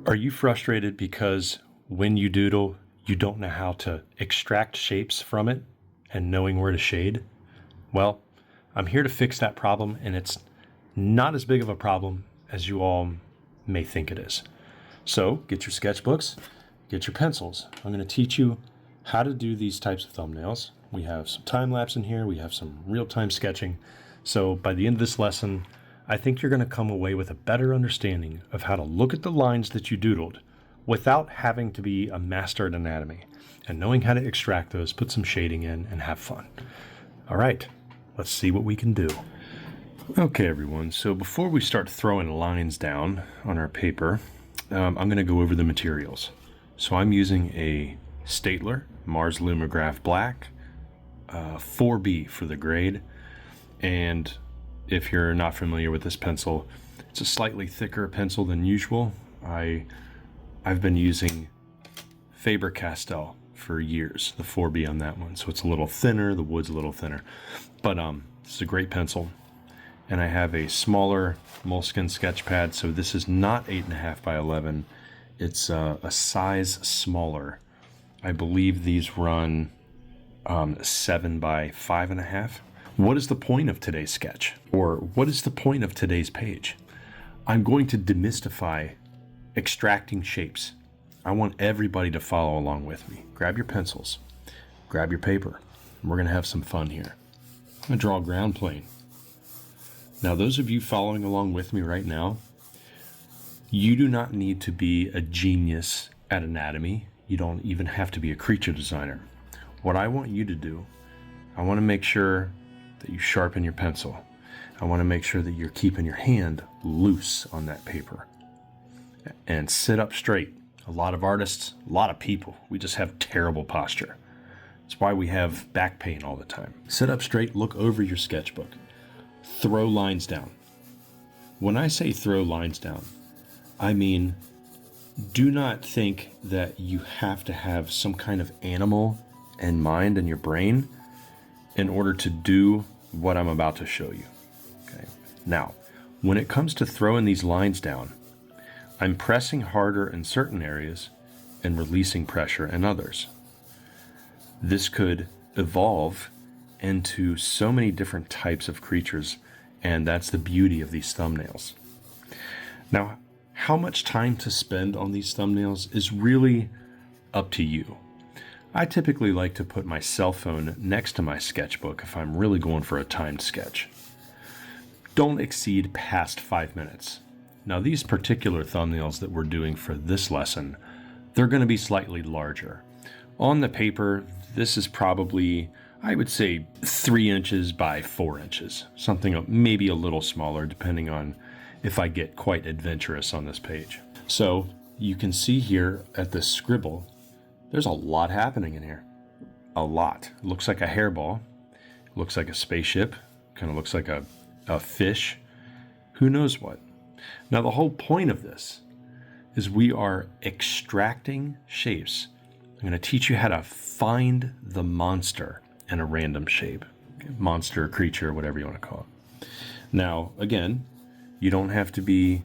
Are you frustrated because when you doodle, you don't know how to extract shapes from it and knowing where to shade? Well, I'm here to fix that problem, and it's not as big of a problem as you all may think it is. So get your sketchbooks, get your pencils. I'm going to teach you how to do these types of thumbnails. We have some time lapse in here. We have some real-time sketching. So by the end of this lesson, I think you're going to come away with a better understanding of how to look at the lines that you doodled without having to be a master at anatomy, and knowing how to extract those, put some shading in, and have fun. All right, let's see what we can do. Okay, everyone, so before we start throwing lines down on our paper, I'm going to go over the materials. So I'm using a Staedtler Mars Lumograph Black, 4B for the grade, and if you're not familiar with this pencil, it's a slightly thicker pencil than usual. I've been using Faber-Castell for years, the 4B on that one. So it's a little thinner, the wood's a little thinner. But this is a great pencil. And I have a smaller moleskin sketch pad. So this is not 8.5 by 11. It's a size smaller. I believe these run 7 by 5.5. What is the point of today's sketch? Or what is the point of today's page? I'm going to demystify extracting shapes. I want everybody to follow along with me. Grab your pencils, grab your paper, and we're gonna have some fun here. I'm gonna draw a ground plane. Now, those of you following along with me right now, you do not need to be a genius at anatomy. You don't even have to be a creature designer. What I want you to do, I wanna make sure that you sharpen your pencil. I want to make sure that you're keeping your hand loose on that paper. And sit up straight. A lot of artists, a lot of people, we just have terrible posture. It's why we have back pain all the time. Sit up straight, look over your sketchbook. Throw lines down. When I say throw lines down, I mean, do not think that you have to have some kind of animal in mind in your brain in order to do what I'm about to show you. Okay. Now, when it comes to throwing these lines down, I'm pressing harder in certain areas and releasing pressure in others. This could evolve into so many different types of creatures, and that's the beauty of these thumbnails. Now, how much time to spend on these thumbnails is really up to you. I typically like to put my cell phone next to my sketchbook if I'm really going for a timed sketch. Don't exceed past 5 minutes. Now, these particular thumbnails that we're doing for this lesson, they're going to be slightly larger. On the paper, this is probably, I would say, 3 inches by 4 inches. Something maybe a little smaller, depending on if I get quite adventurous on this page. So you can see here at this scribble, there's a lot happening in here. A lot. It looks like a hairball. It looks like a spaceship. Kind of looks like a fish. Who knows what? Now, the whole point of this is we are extracting shapes. I'm going to teach you how to find the monster in a random shape. Monster, creature, whatever you want to call it. Now, again, you don't have to be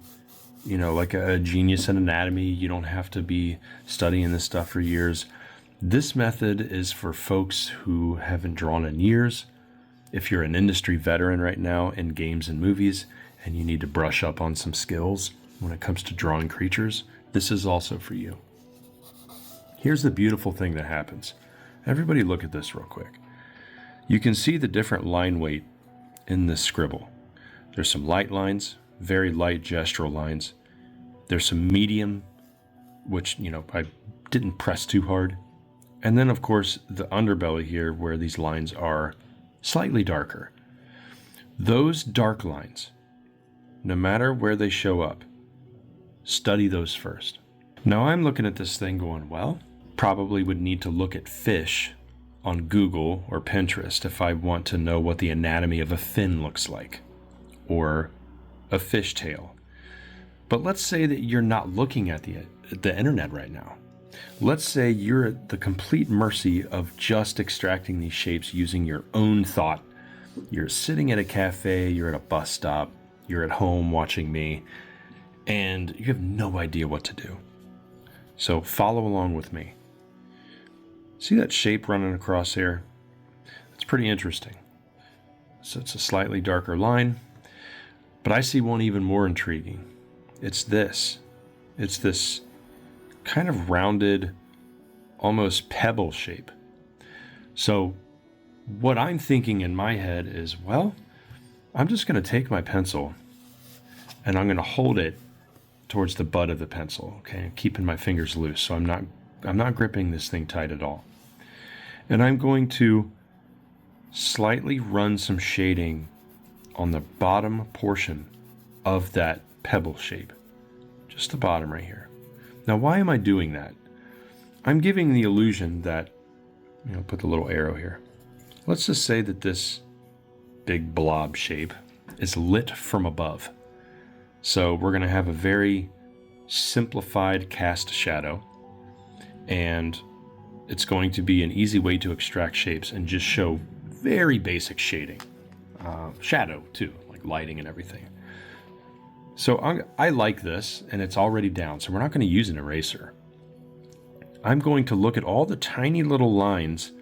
like a genius in anatomy. You don't have to be studying this stuff for years. This method is for folks who haven't drawn in years. If you're an industry veteran right now in games and movies and you need to brush up on some skills when it comes to drawing creatures, this is also for you. Here's the beautiful thing that happens. Everybody look at this real quick. You can see the different line weight in this scribble. There's some light lines, very light gestural lines. There's some medium, which, I didn't press too hard. And then, of course, the underbelly here where these lines are slightly darker. Those dark lines, no matter where they show up, study those first. Now, I'm looking at this thing going, well, probably would need to look at fish on Google or Pinterest if I want to know what the anatomy of a fin looks like, or a fishtail. But let's say that you're not looking at the internet right now. Let's say you're at the complete mercy of just extracting these shapes using your own thought. You're sitting at a cafe, you're at a bus stop, you're at home watching me, and you have no idea what to do. So follow along with me. See that shape running across here? It's pretty interesting. So it's a slightly darker line, but I see one even more intriguing. It's this. It's this kind of rounded, almost pebble shape. So what I'm thinking in my head is, well, I'm just going to take my pencil and I'm going to hold it towards the butt of the pencil, okay, keeping my fingers loose, so I'm not gripping this thing tight at all. And I'm going to slightly run some shading on the bottom portion of that pebble shape, just the bottom right here. Now, why am I doing that? I'm giving the illusion that, put the little arrow here. Let's just say that this big blob shape is lit from above. So we're going to have a very simplified cast shadow, and it's going to be an easy way to extract shapes and just show very basic shading. Shadow too, like lighting and everything. So I like this, and it's already down, so we're not going to use an eraser. I'm going to look at all the tiny little lines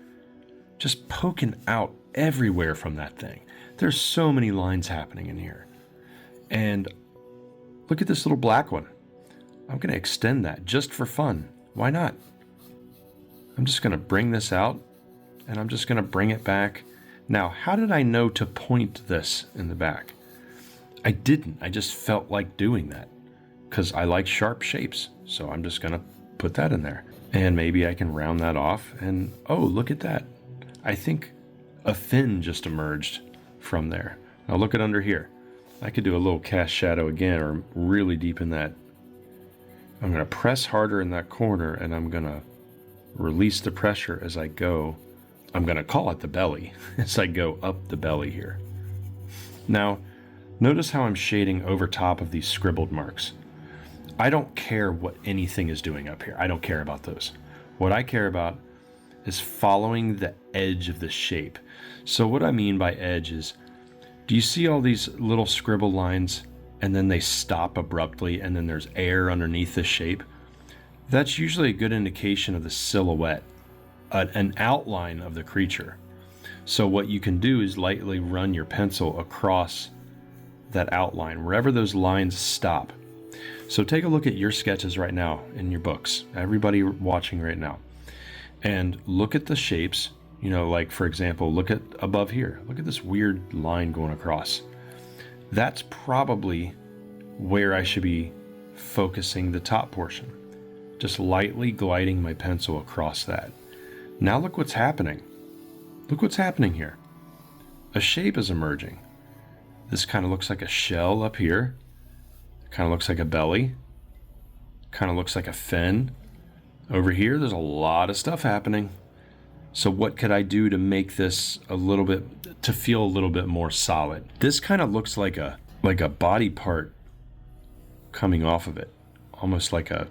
just poking out everywhere from that thing. There's so many lines happening in here. And look at this little black one. I'm going to extend that just for fun. Why not? I'm just going to bring this out, and I'm just going to bring it back. Now, how did I know to point this in the back? I didn't. I just felt like doing that because I like sharp shapes. So I'm just going to put that in there. And maybe I can round that off. And oh, look at that. I think a fin just emerged from there. Now look at under here. I could do a little cast shadow again, or really deep in that. I'm going to press harder in that corner, and I'm going to release the pressure as I go. I'm going to call it the belly as I go up the belly here. Now, notice how I'm shading over top of these scribbled marks. I don't care what anything is doing up here. I don't care about those. What I care about is following the edge of the shape. So what I mean by edge is, do you see all these little scribble lines and then they stop abruptly and then there's air underneath the shape? That's usually a good indication of the silhouette, an outline of the creature. So what you can do is lightly run your pencil across that outline, wherever those lines stop. So take a look at your sketches right now in your books, everybody watching right now, and look at the shapes. Like for example, look at above here. Look at this weird line going across. That's probably where I should be focusing the top portion. Just lightly gliding my pencil across that. Now look what's happening. Look what's happening here. A shape is emerging. This kind of looks like a shell up here. Kind of looks like a belly. Kind of looks like a fin. Over here, there's a lot of stuff happening. So what could I do to make this to feel a little bit more solid? This kind of looks like a body part coming off of it. Almost like a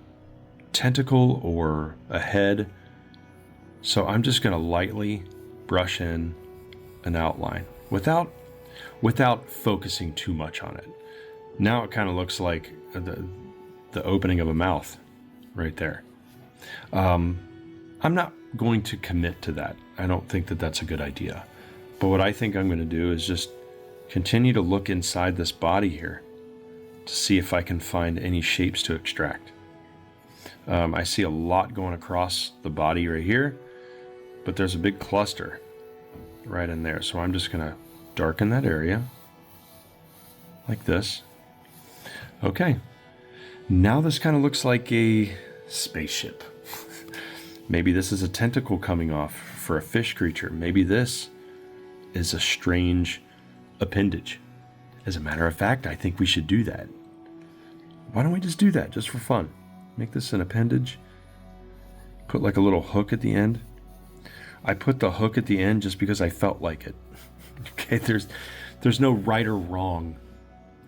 tentacle or a head. So I'm just going to lightly brush in an outline without focusing too much on it. Now it kind of looks like the opening of a mouth right there. I'm not going to commit to that. I don't think that that's a good idea. But what I think I'm going to do is just continue to look inside this body here to see if I can find any shapes to extract. I see a lot going across the body right here, but there's a big cluster right in there. So I'm just going to darken that area like this. Okay, now this kind of looks like a spaceship. Maybe this is a tentacle coming off for a fish creature. Maybe this is a strange appendage. As a matter of fact, I think we should do that. Why don't we just do that just for fun? Make this an appendage. Put like a little hook at the end. I put the hook at the end just because I felt like it. Okay, there's no right or wrong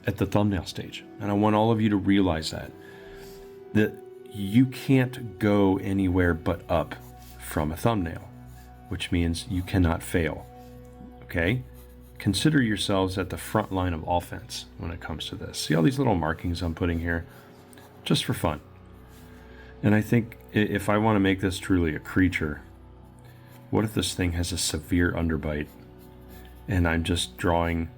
at the thumbnail stage. And I want all of you to realize that you can't go anywhere but up from a thumbnail, which means you cannot fail. Okay? Consider yourselves at the front line of offense when it comes to this. See all these little markings I'm putting here? Just for fun. And I think if I want to make this truly a creature, what if this thing has a severe underbite and I'm just drawing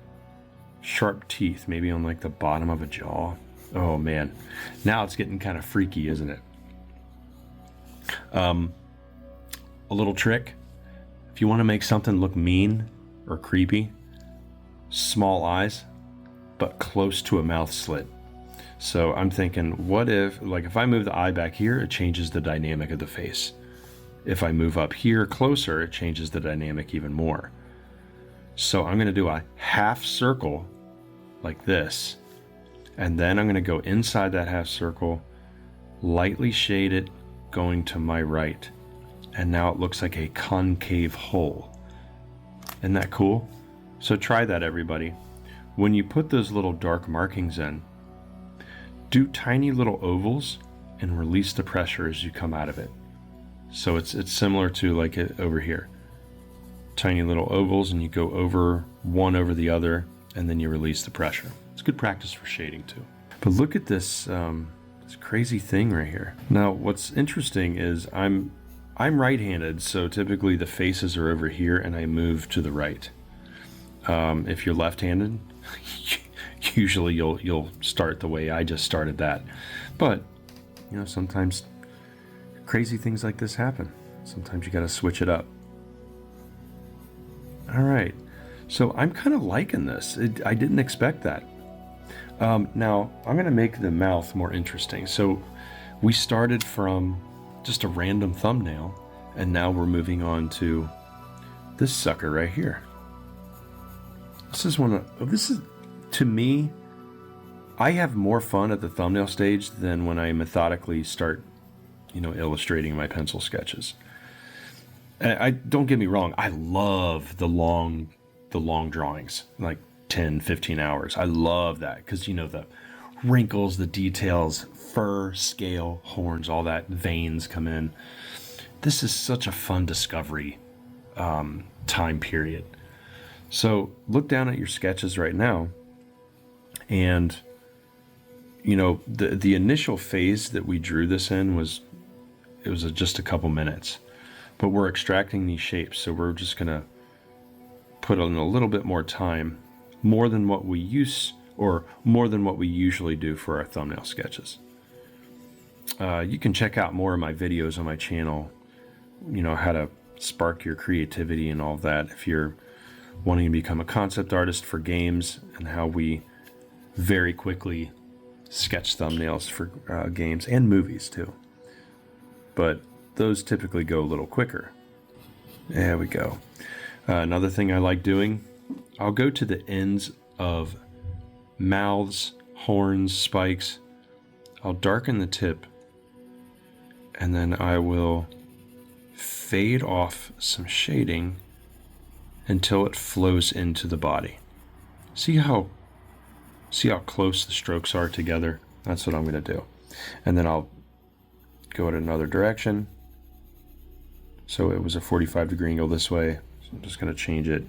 sharp teeth, maybe on like the bottom of a jaw? Oh man, now it's getting kind of freaky, isn't it? A little trick, if you want to make something look mean or creepy, small eyes, but close to a mouth slit. So I'm thinking, what if, like if I move the eye back here, it changes the dynamic of the face. If I move up here closer, it changes the dynamic even more. So I'm going to do a half circle like this, and then I'm going to go inside that half circle, lightly shade it going to my right, and now it looks like a concave hole. Isn't that cool? So try that, everybody. When you put those little dark markings in, do tiny little ovals and release the pressure as you come out of it. So it's similar to like it over here. Tiny little ovals, and you go over one over the other, and then you release the pressure. It's good practice for shading too. But look at this this crazy thing right here. Now what's interesting is I'm right-handed, so typically the faces are over here and I move to the right. If you're left-handed, usually you'll start the way I just started that. But you know, sometimes crazy things like this happen. Sometimes you got to switch it up. All right, so I'm kind of liking this. I didn't expect that. Now I'm going to make the mouth more interesting. So we started from just a random thumbnail, and now we're moving on to this sucker right here. This is to me, I have more fun at the thumbnail stage than when I methodically start, illustrating my pencil sketches. I don't get me wrong, I love the long drawings, like 10, 15 hours. I love that because the wrinkles, the details, fur, scale, horns, all that, veins come in. This is such a fun discovery time period. So look down at your sketches right now, and the initial phase that we drew this in was just a couple minutes, but we're extracting these shapes, so we're just gonna put in a little bit more time, more than what we usually do for our thumbnail sketches. You can check out more of my videos on my channel, how to spark your creativity and all of that if you're wanting to become a concept artist for games, and how we very quickly sketch thumbnails for games and movies too. But those typically go a little quicker. There we go. Another thing I like doing, I'll go to the ends of mouths, horns, spikes. I'll darken the tip, and then I will fade off some shading until it flows into the body. See how close the strokes are together? That's what I'm going to do. And then I'll go in another direction. So it was a 45-degree angle this way. So I'm just going to change it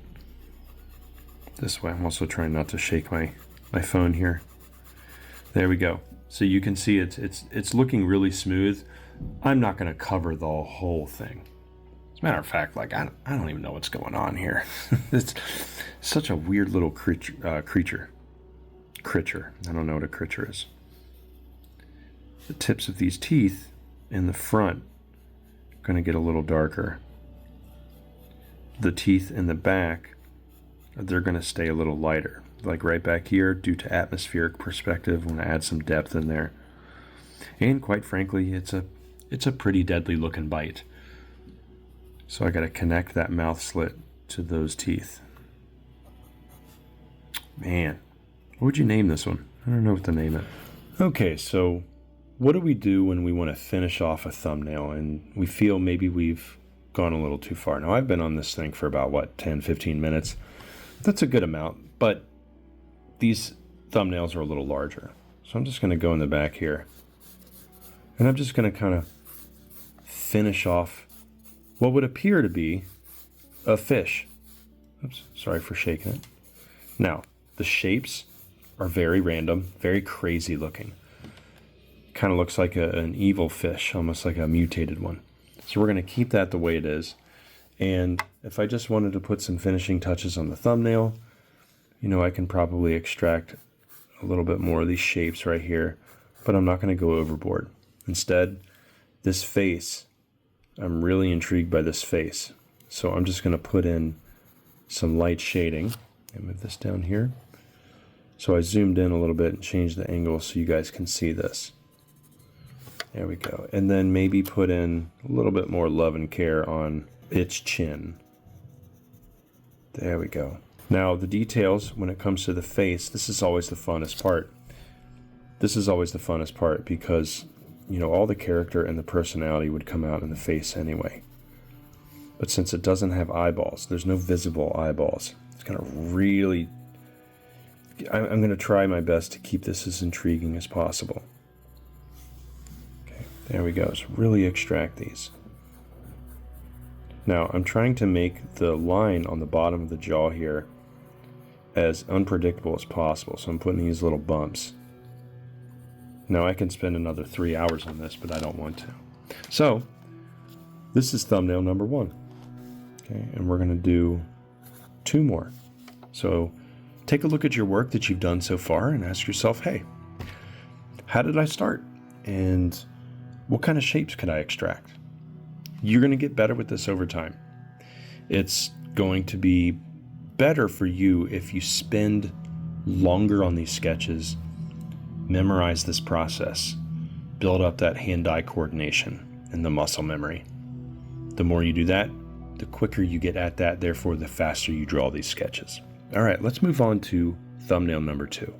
this way. I'm also trying not to shake my phone here. There we go. So you can see it's looking really smooth. I'm not going to cover the whole thing. As a matter of fact, like I don't even know what's going on here. It's such a weird little creature. I don't know what a creature is. The tips of these teeth in the front are going to get a little darker. The teeth in the back, they're going to stay a little lighter. Like right back here, due to atmospheric perspective, I'm going to add some depth in there. And quite frankly, it's a pretty deadly looking bite. So I got to connect that mouth slit to those teeth. Man, what would you name this one? I don't know what to name it. Okay, so what do we do when we want to finish off a thumbnail and we feel maybe we've gone a little too far? Now, I've been on this thing for about, 10, 15 minutes. That's a good amount, but these thumbnails are a little larger. So I'm just going to go in the back here, and I'm just going to kind of finish off what would appear to be a fish. Oops, sorry for shaking it. Now, the shapes are very random, very crazy looking. Kind of looks like an evil fish, almost like a mutated one. So we're going to keep that the way it is. And if I just wanted to put some finishing touches on the thumbnail, you know, I can probably extract a little bit more of these shapes right here, but I'm not going to go overboard. Instead, this face, I'm really intrigued by this face. So I'm just going to put in some light shading and move this down here. So I zoomed in a little bit and changed the angle so you guys can see this. There we go. And then maybe put in a little bit more love and care on its chin. There we go. Now the details, when it comes to the face, this is always the funnest part. This is always the funnest part because, you know, all the character and the personality would come out in the face anyway. But since it doesn't have eyeballs, there's no visible eyeballs. It's going to really, I'm going to try my best to keep this as intriguing as possible. Okay, there we go. So really extract these. Now I'm trying to make the line on the bottom of the jaw here as unpredictable as possible. So I'm putting these little bumps. Now I can spend another 3 hours on this, but I don't want to. So this is thumbnail number 1. Okay, and we're going to do 2 more. So take a look at your work that you've done so far and ask yourself, hey, how did I start? And what kind of shapes could I extract? You're going to get better with this over time. It's going to be better for you if you spend longer on these sketches, memorize this process, build up that hand-eye coordination and the muscle memory. The more you do that, the quicker you get at that, therefore the faster you draw these sketches. All right, let's move on to thumbnail number 2.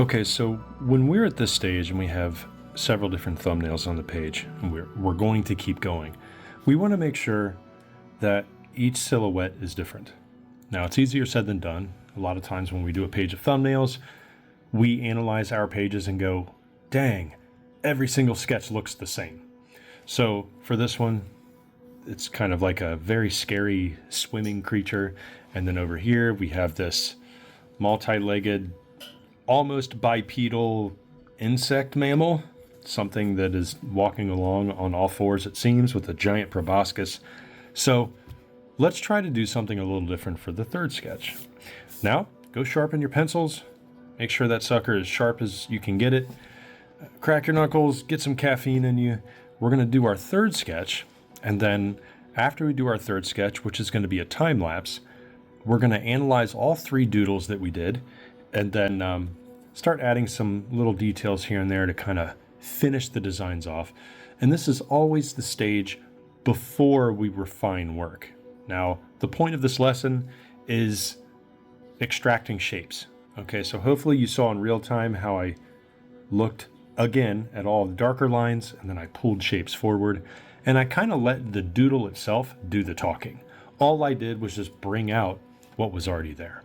Okay, so when we're at this stage and we have several different thumbnails on the page, and we're going to keep going, we want to make sure that each silhouette is different. Now, it's easier said than done. A lot of times when we do a page of thumbnails, we analyze our pages and go, dang, every single sketch looks the same. So for this one, it's kind of like a very scary swimming creature. And then over here, we have this multi-legged, almost bipedal insect mammal, something that is walking along on all fours, it seems, with a giant proboscis. So let's try to do something a little different for the third sketch. Now, go sharpen your pencils. Make sure that sucker is sharp as you can get it. Crack your knuckles, get some caffeine in you. We're going to do our third sketch, and then after we do our third sketch, which is going to be a time lapse, we're going to analyze all 3 doodles that we did, and then start adding some little details here and there to kind of finish the designs off. And this is always the stage before we refine work. Now, the point of this lesson is extracting shapes. Okay, so hopefully you saw in real time how I looked again at all the darker lines, and then I pulled shapes forward, and I kind of let the doodle itself do the talking. All I did was just bring out what was already there.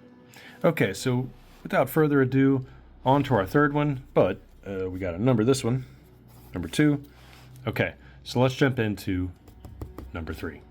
Okay, so without further ado, on to our third one, but we got to number this one, number 2. Okay, so let's jump into number 3.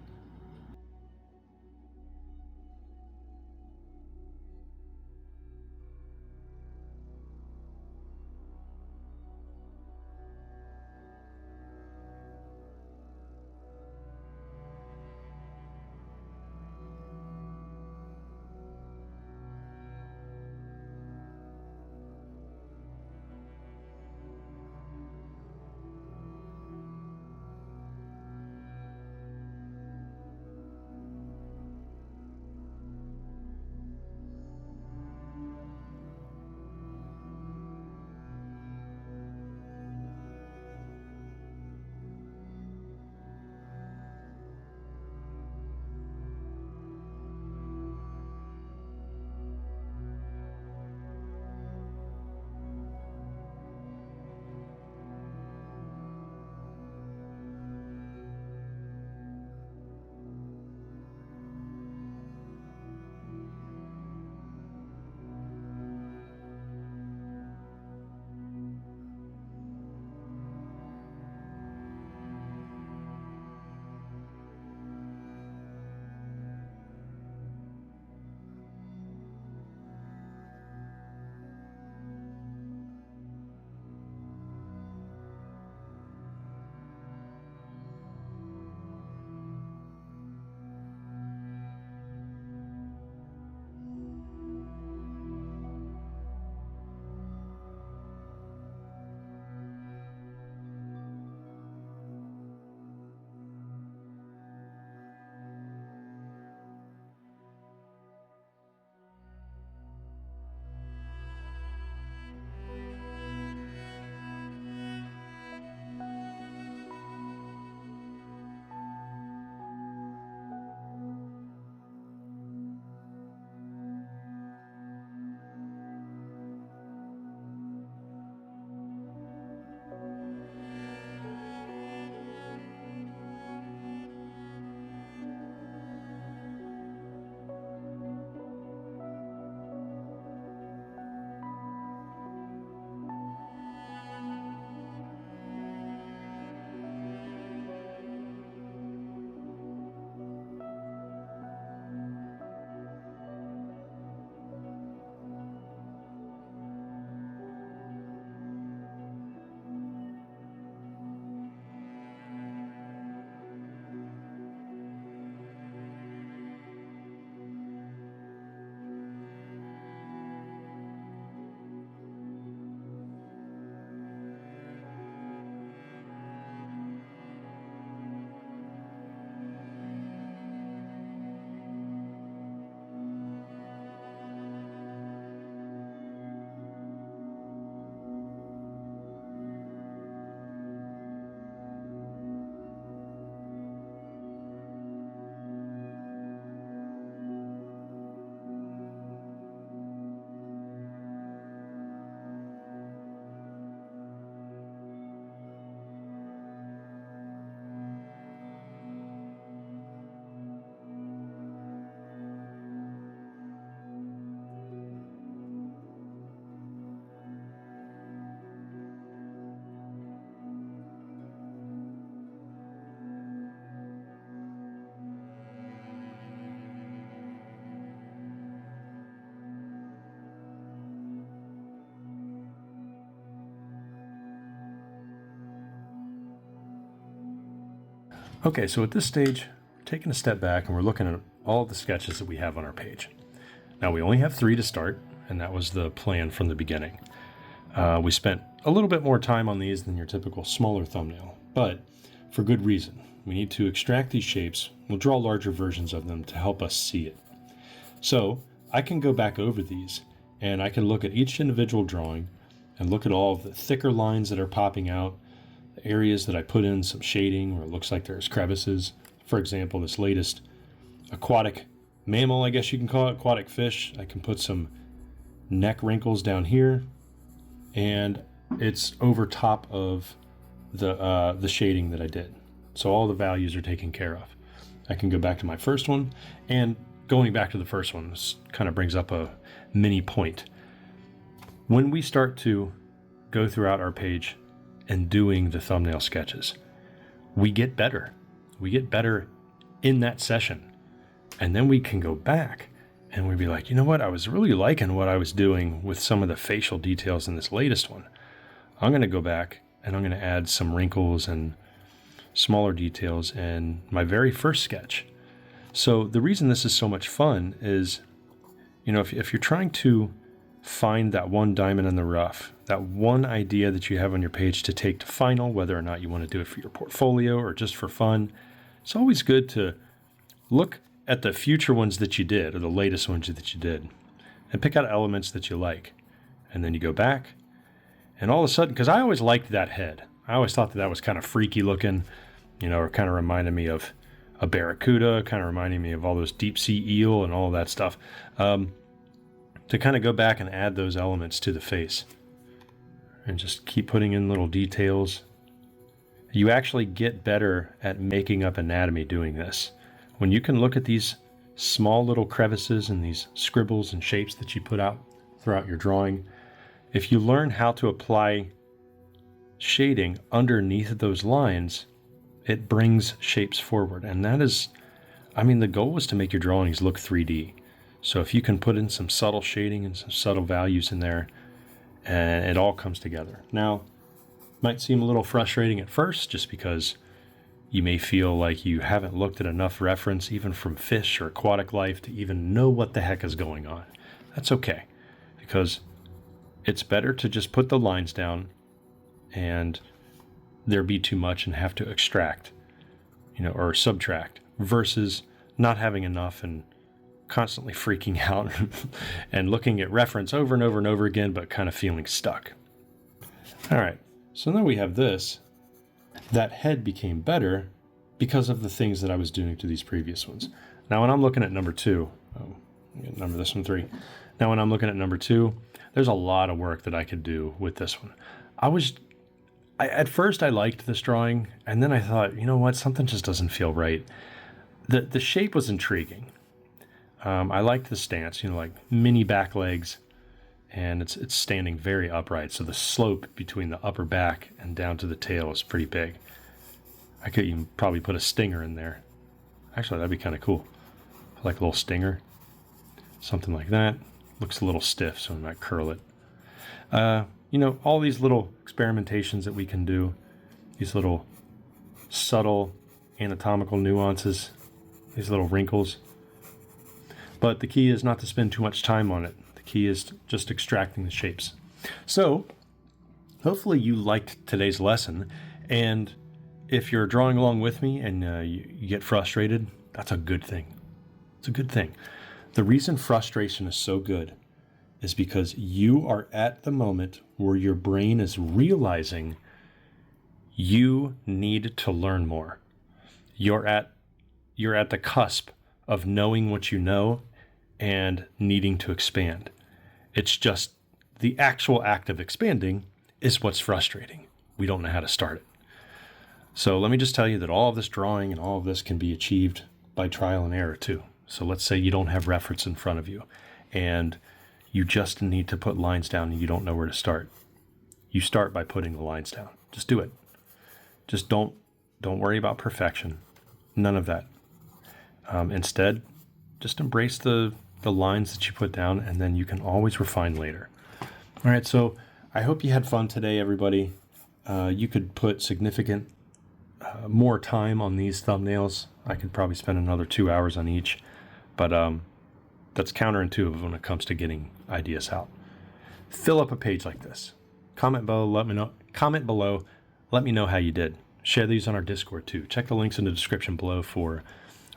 Okay, so at this stage, we're taking a step back and we're looking at all the sketches that we have on our page. Now we only have 3 to start, and that was the plan from the beginning. We spent a little bit more time on these than your typical smaller thumbnail, but for good reason. We need to extract these shapes. We'll draw larger versions of them to help us see it. So I can go back over these and I can look at each individual drawing and look at all of the thicker lines that are popping out, the areas that I put in some shading where it looks like there's crevices. For example, this latest aquatic mammal, I guess you can call it, aquatic fish. I can put some neck wrinkles down here, and it's over top of the shading that I did. So all the values are taken care of. I can go back to my first one, and going back to the first one, this kind of brings up a mini point. When we start to go throughout our page and doing the thumbnail sketches, we get better. We get better in that session. And then we can go back and we'd be like, you know what? I was really liking what I was doing with some of the facial details in this latest one. I'm going to go back and I'm going to add some wrinkles and smaller details in my very first sketch. So the reason this is so much fun is, you know, if you're trying to find that one diamond in the rough, that one idea that you have on your page to take to final, whether or not you want to do it for your portfolio or just for fun, it's always good to look at the future ones that you did or the latest ones that you did and pick out elements that you like. And then you go back and all of a sudden, because I always liked that head. I always thought that was kind of freaky looking, you know, or kind of reminded me of a barracuda, kind of reminding me of all those deep sea eel and all of that stuff. To kind of go back and add those elements to the face and just keep putting in little details. You actually get better at making up anatomy doing this. When you can look at these small little crevices and these scribbles and shapes that you put out throughout your drawing, if you learn how to apply shading underneath those lines, it brings shapes forward. And that is, I mean, the goal is to make your drawings look 3D. So if you can put in some subtle shading and some subtle values in there, and it all comes together. Now, it might seem a little frustrating at first just because you may feel like you haven't looked at enough reference, even from fish or aquatic life, to even know what the heck is going on. That's okay, because it's better to just put the lines down and there be too much and have to extract, you know, or subtract, versus not having enough and constantly freaking out and looking at reference over and over and over again, but kind of feeling stuck. All right, so now we have this. That head became better because of the things that I was doing to these previous ones. Now, when I'm looking at number 2, number this one 3. Now, when I'm looking at number 2, there's a lot of work that I could do with this one. At first I liked this drawing, and then I thought, you know what, something just doesn't feel right. The shape was intriguing. I liked the stance, you know, like mini back legs, and it's standing very upright. So the slope between the upper back and down to the tail is pretty big. I could even probably put a stinger in there. Actually, that'd be kind of cool. Like a little stinger, something like that. Looks a little stiff, so I might curl it. You know, all these little experimentations that we can do, these little subtle anatomical nuances, these little wrinkles. But the key is not to spend too much time on it. The key is just extracting the shapes. So hopefully you liked today's lesson. And if you're drawing along with me and you get frustrated, that's a good thing. It's a good thing. The reason frustration is so good is because you are at the moment where your brain is realizing you need to learn more. You're at the cusp of knowing what you know and needing to expand. It's just the actual act of expanding is what's frustrating. We don't know how to start it. So let me just tell you that all of this drawing and all of this can be achieved by trial and error too. So let's say you don't have reference in front of you and you just need to put lines down and you don't know where to start. You start by putting the lines down. Just do it. Just don't worry about perfection. None of that. Instead, just embrace the lines that you put down, and then you can always refine later. All right, so I hope you had fun today, everybody. You could put significant more time on these thumbnails. I could probably spend another 2 hours on each, but that's counterintuitive when it comes to getting ideas out. Fill up a page like this. Comment below, let me know how you did. Share these on our Discord too. Check the links in the description below for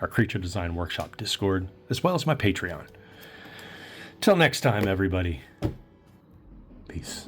our Creature Design Workshop Discord, as well as my Patreon. Till next time, everybody. Peace.